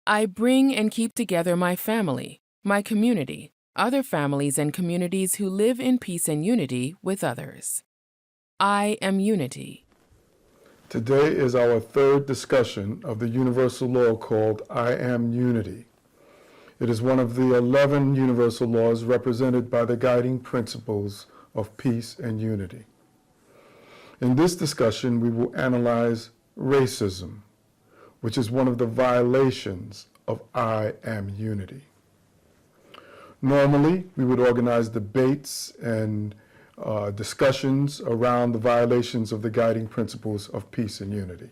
I bring and keep together my family, my community, other families and communities who live in peace and unity with others. I am unity. Today is our third discussion of the universal law called I am unity. It is one of the 11 universal laws represented by the guiding principles of peace and unity. In this discussion, we will analyze racism, which is one of the violations of I am unity. Normally, we would organize debates and discussions around the violations of the guiding principles of peace and unity.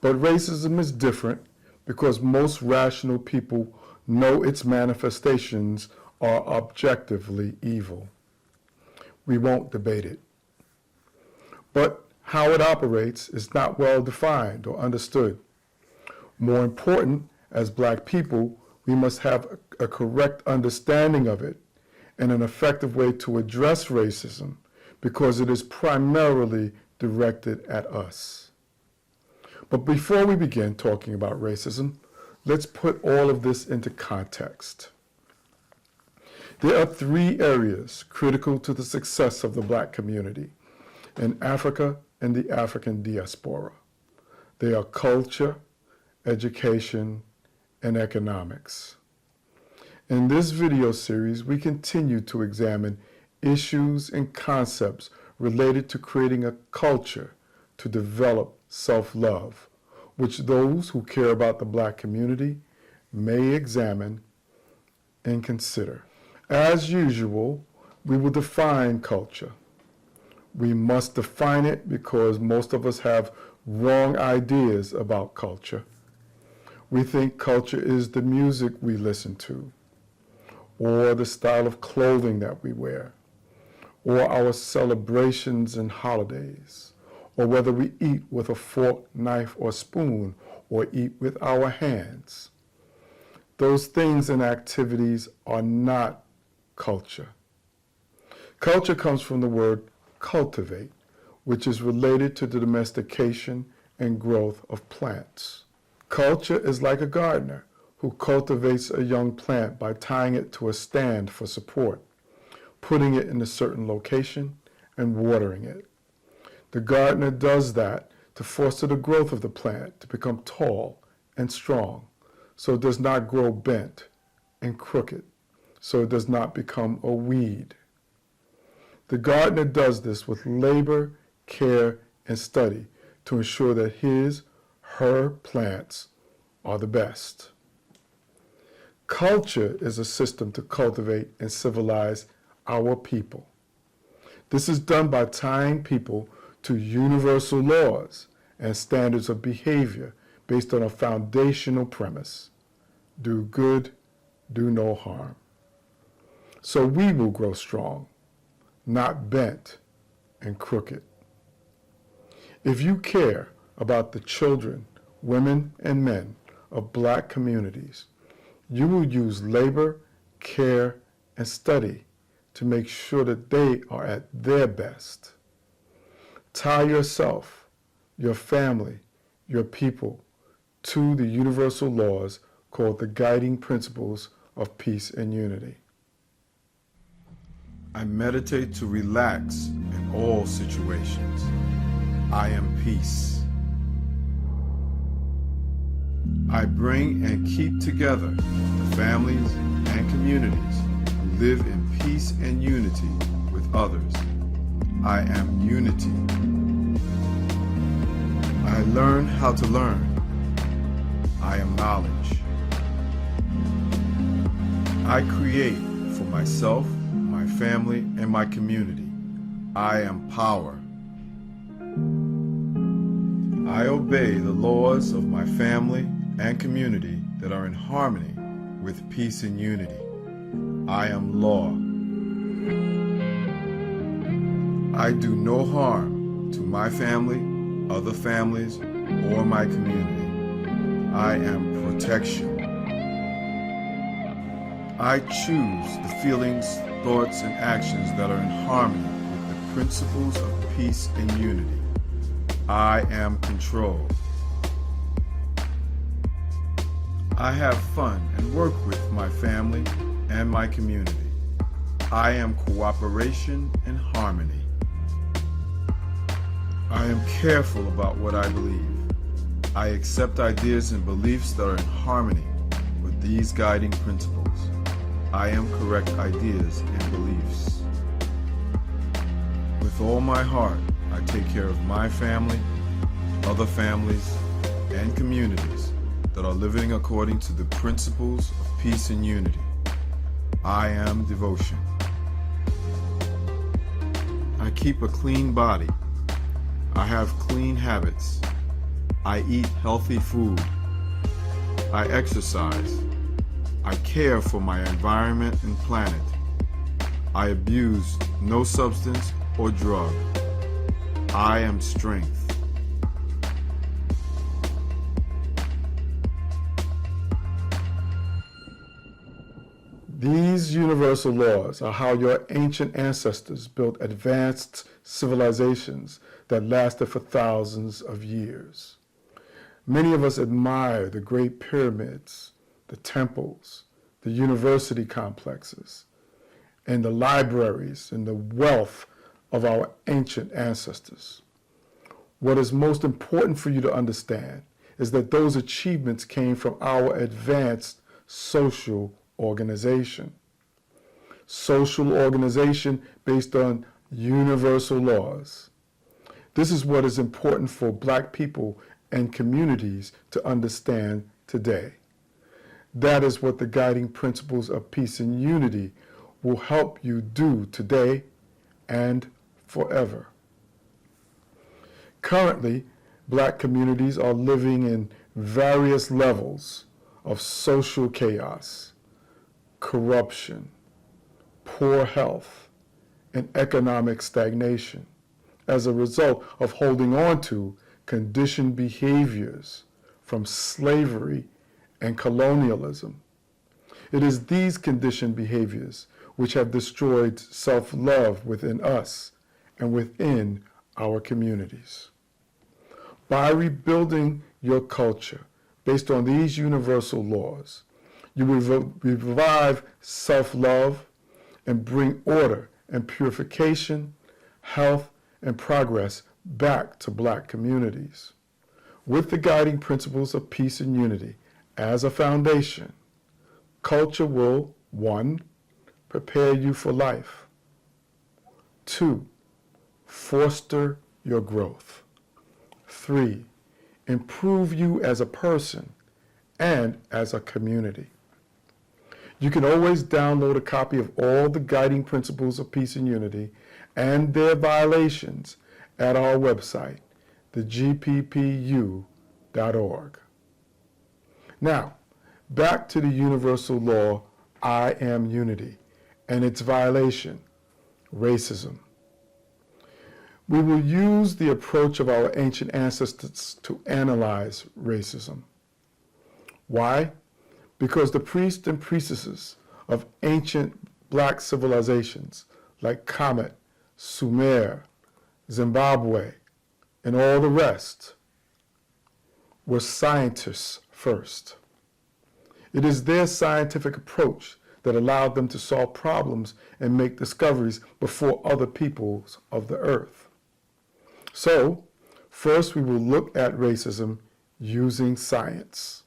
But racism is different because most rational people know its manifestations are objectively evil. We won't debate it. But how it operates is not well defined or understood. More important, as Black people, we must have a correct understanding of it and an effective way to address racism because it is primarily directed at us. But before we begin talking about racism, let's put all of this into context. There are three areas critical to the success of the Black community in Africa and the African diaspora. They are culture, education, and economics. In this video series, we continue to examine issues and concepts related to creating a culture to develop self-love, which those who care about the Black community may examine and consider. As usual, we will define culture. We must define it because most of us have wrong ideas about culture. We think culture is the music we listen to, or the style of clothing that we wear, or our celebrations and holidays, or whether we eat with a fork, knife, or spoon, or eat with our hands. Those things and activities are not culture. Culture comes from the word cultivate, which is related to the domestication and growth of plants. Culture is like a gardener who cultivates a young plant by tying it to a stand for support, putting it in a certain location, and watering it. The gardener does that to foster the growth of the plant to become tall and strong, so it does not grow bent and crooked, so it does not become a weed. The gardener does this with labor, care, and study to ensure that her plants are the best. Culture is a system to cultivate and civilize our people. This is done by tying people to universal laws and standards of behavior based on a foundational premise: do good, do no harm. So we will grow strong, not bent and crooked. If you care about the children, women, and men of Black communities, you will use labor, care, and study to make sure that they are at their best. Tie yourself, your family, your people to the universal laws called the guiding principles of peace and unity. I meditate to relax in all situations. I am peace. I bring and keep together the families and communities who live in peace and unity with others. I am unity. I learn how to learn. I am knowledge. I create for myself, my family, and my community. I am power. I obey the laws of my family and community that are in harmony with peace and unity. I am law. I do no harm to my family, other families, or my community. I am protection. I choose the feelings, thoughts, and actions that are in harmony with the principles of peace and unity. I am control. I have fun and work with my family and my community. I am cooperation and harmony. I am careful about what I believe. I accept ideas and beliefs that are in harmony with these guiding principles. I am correct ideas and beliefs. With all my heart, I take care of my family, other families, and communities that are living according to the principles of peace and unity. I am devotion. I keep a clean body. I have clean habits. I eat healthy food. I exercise. I care for my environment and planet. I abuse no substance or drug. I am strength. These universal laws are how your ancient ancestors built advanced civilizations that lasted for thousands of years. Many of us admire the great pyramids, the temples, the university complexes, and the libraries and the wealth of our ancient ancestors. What is most important for you to understand is that those achievements came from our advanced social organization. Social organization based on universal laws. This is what is important for Black people and communities to understand today. That is what the guiding principles of peace and unity will help you do today and forever. Currently, Black communities are living in various levels of social chaos, corruption, poor health, and economic stagnation as a result of holding on to conditioned behaviors from slavery and colonialism. It is these conditioned behaviors which have destroyed self-love within us and within our communities. By rebuilding your culture based on these universal laws, you will revive self-love and bring order and purification, health, and progress back to Black communities. With the guiding principles of peace and unity as a foundation, culture will, 1, prepare you for life. 2, foster your growth. 3, improve you as a person and as a community. You can always download a copy of all the guiding principles of peace and unity and their violations at our website, thegppu.org. Now, back to the universal law, I am unity, and its violation, racism. We will use the approach of our ancient ancestors to analyze racism. Why? Because the priests and priestesses of ancient Black civilizations like Kemet, Sumer, Zimbabwe, and all the rest were scientists first. It is their scientific approach that allowed them to solve problems and make discoveries before other peoples of the earth. So, first we will look at racism using science.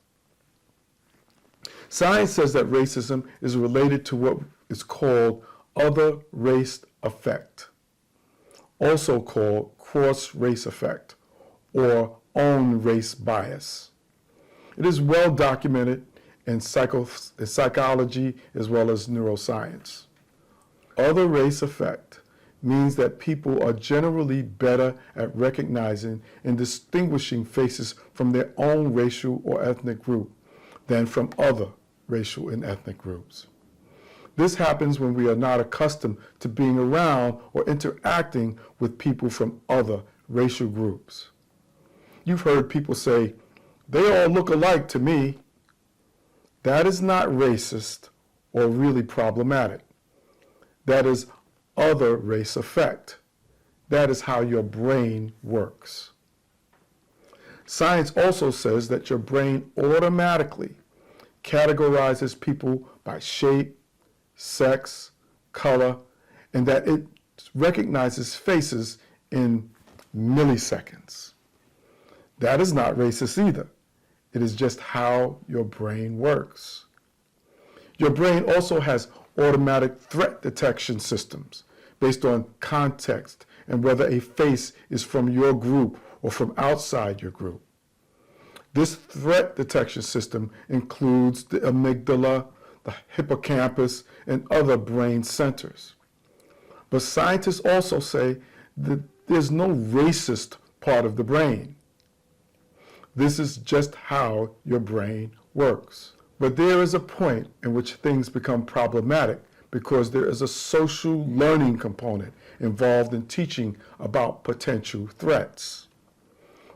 Science says that racism is related to what is called other race effect, also called cross-race effect or own race bias. It is well documented in psychology as well as neuroscience. Other race effect means that people are generally better at recognizing and distinguishing faces from their own racial or ethnic group than from other racial and ethnic groups. This happens when we are not accustomed to being around or interacting with people from other racial groups. You've heard people say, "They all look alike to me." That is not racist or really problematic. That is other race effect. That is how your brain works. Science also says that your brain automatically categorizes people by shape, sex, color, and that it recognizes faces in milliseconds. That is not racist either. It is just how your brain works. Your brain also has automatic threat detection systems based on context and whether a face is from your group or from outside your group. This threat detection system includes the amygdala, the hippocampus, and other brain centers. But scientists also say that there's no racist part of the brain. This is just how your brain works. But there is a point in which things become problematic because there is a social learning component involved in teaching about potential threats.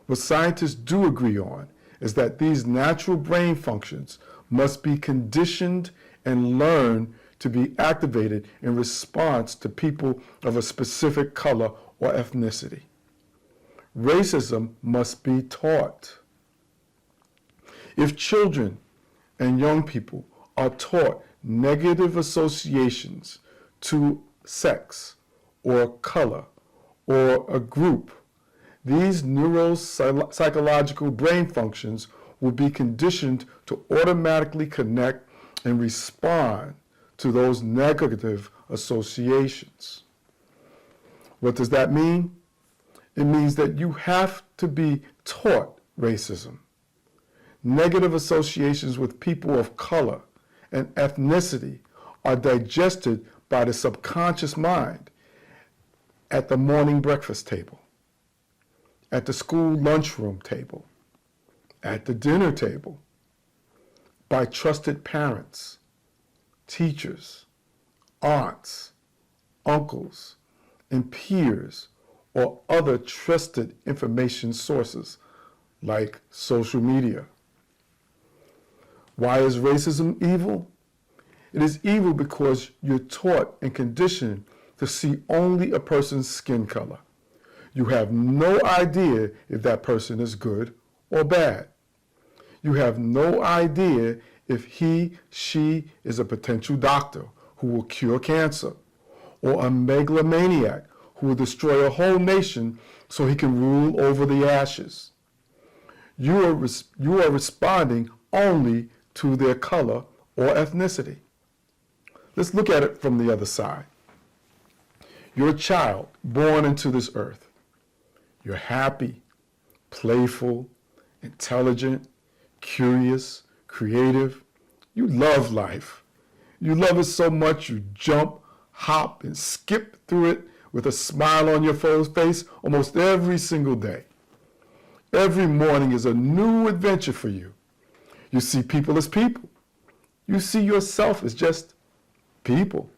What scientists do agree on is that these natural brain functions must be conditioned and learned to be activated in response to people of a specific color or ethnicity. Racism must be taught. If children and young people are taught negative associations to sex or color or a group, these neuropsychological brain functions will be conditioned to automatically connect and respond to those negative associations. What does that mean? It means that you have to be taught racism. Negative associations with people of color and ethnicity are digested by the subconscious mind at the morning breakfast table, at the school lunchroom table, at the dinner table, by trusted parents, teachers, aunts, uncles, and peers, or other trusted information sources like social media. Why is racism evil? It is evil because you're taught and conditioned to see only a person's skin color. You have no idea if that person is good or bad. You have no idea if he, she is a potential doctor who will cure cancer, or a megalomaniac who will destroy a whole nation so he can rule over the ashes. You are responding only to their color or ethnicity. Let's look at it from the other side. You're a child born into this earth. You're happy, playful, intelligent, curious, creative. You love life. You love it so much you jump, hop, and skip through it with a smile on your face almost every single day. Every morning is a new adventure for you. You see people as people. You see yourself as just people.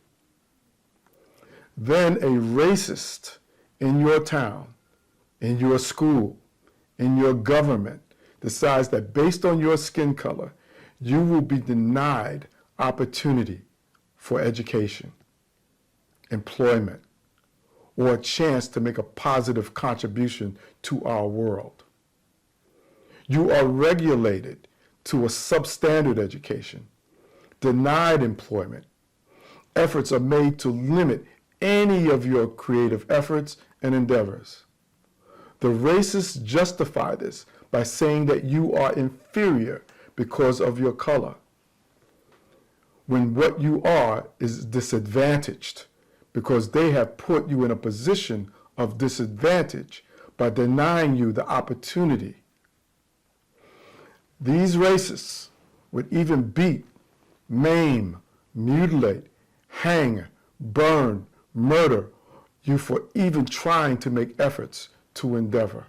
Then a racist in your town, in your school, in your government decides that based on your skin color, you will be denied opportunity for education, employment, or a chance to make a positive contribution to our world. You are regulated to a substandard education, denied employment. Efforts are made to limit any of your creative efforts and endeavors. The racists justify this by saying that you are inferior because of your color, when what you are is disadvantaged because they have put you in a position of disadvantage by denying you the opportunity. These racists would even beat, maim, mutilate, hang, burn, murder you for even trying to make efforts to endeavor.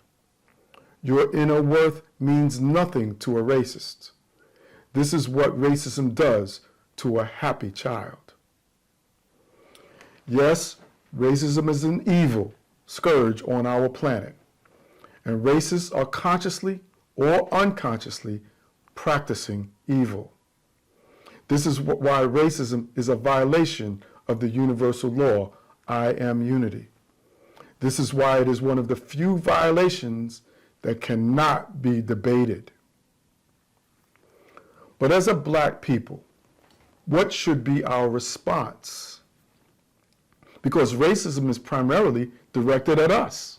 Your inner worth means nothing to a racist. This is what racism does to a happy child. Yes, racism is an evil scourge on our planet, and racists are consciously or unconsciously practicing evil. This is why racism is a violation of the universal law, I am unity. This is why it is one of the few violations that cannot be debated. But as a Black people, what should be our response? Because racism is primarily directed at us.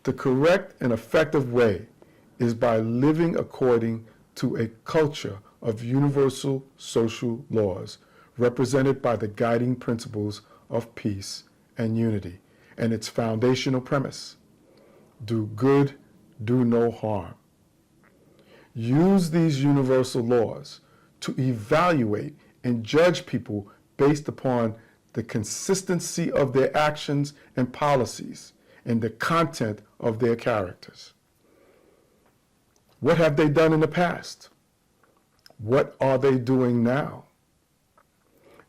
The correct and effective way is by living according to a culture of universal social laws represented by the guiding principles of peace and unity and its foundational premise: do good, do no harm. Use these universal laws to evaluate and judge people based upon the consistency of their actions and policies and the content of their characters. What have they done in the past? What are they doing now?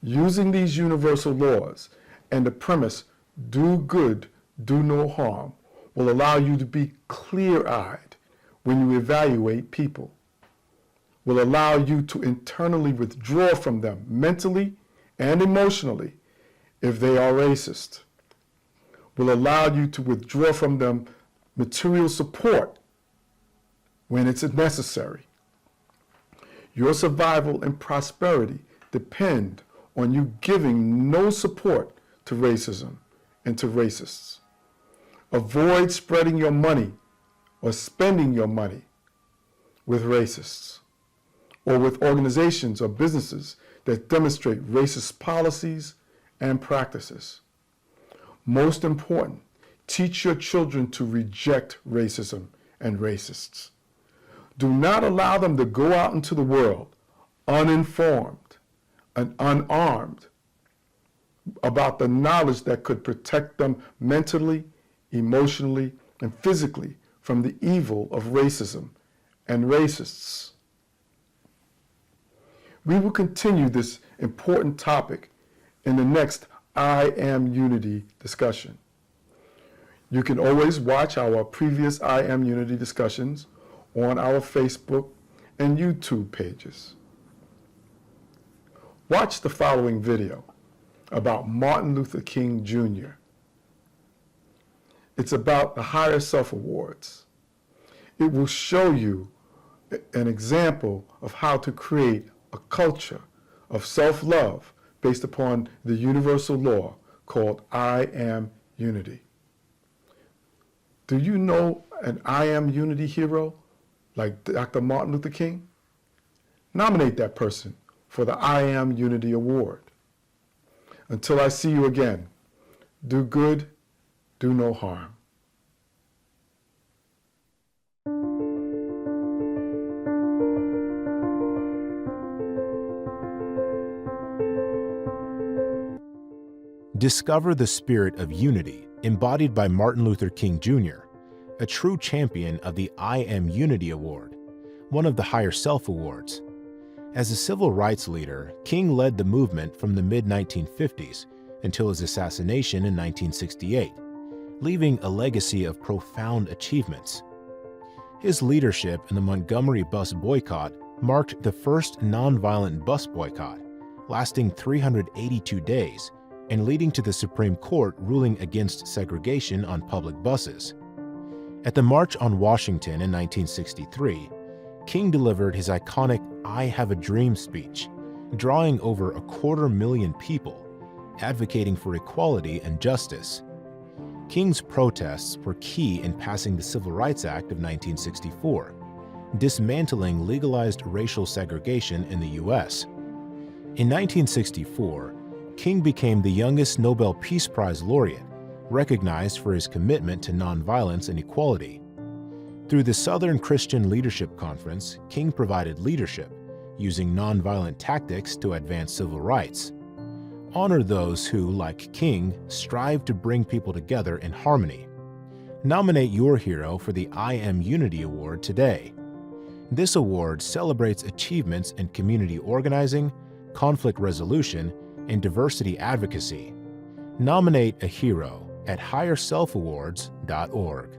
Using these universal laws and the premise, do good, do no harm, will allow you to be clear-eyed when you evaluate people, will allow you to internally withdraw from them mentally and emotionally if they are racist, will allow you to withdraw from them material support when it's necessary. Your survival and prosperity depend on you giving no support to racism and to racists. Avoid spreading your money or spending your money with racists or with organizations or businesses that demonstrate racist policies and practices. Most important, teach your children to reject racism and racists. Do not allow them to go out into the world uninformed and unarmed about the knowledge that could protect them mentally, emotionally, and physically from the evil of racism and racists. We will continue this important topic in the next I Am Unity discussion. You can always watch our previous I Am Unity discussions on our Facebook and YouTube pages. Watch the following video about Martin Luther King Jr. It's about the Higher Self Awards. It will show you an example of how to create a culture of self-love based upon the universal law called I Am Unity. Do you know an I Am Unity hero like Dr. Martin Luther King? Nominate that person for the I Am Unity Award. Until I see you again, do good, do no harm. Discover the spirit of unity embodied by Martin Luther King Jr., a true champion of the I Am Unity Award, one of the Higher Self Awards. As a civil rights leader, King led the movement from the mid-1950s until his assassination in 1968, leaving a legacy of profound achievements. His leadership in the Montgomery bus boycott marked the first nonviolent bus boycott, lasting 382 days and leading to the Supreme Court ruling against segregation on public buses. At the March on Washington in 1963, King delivered his iconic "I Have a Dream" speech, drawing over 250,000 people, advocating for equality and justice. King's protests were key in passing the Civil Rights Act of 1964, dismantling legalized racial segregation in the U.S. In 1964, King became the youngest Nobel Peace Prize laureate, recognized for his commitment to nonviolence and equality. Through the Southern Christian Leadership Conference, King provided leadership, using nonviolent tactics to advance civil rights. Honor those who, like King, strive to bring people together in harmony. Nominate your hero for the I Am Unity Award today. This award celebrates achievements in community organizing, conflict resolution, and diversity advocacy. Nominate a hero at higherselfawards.org.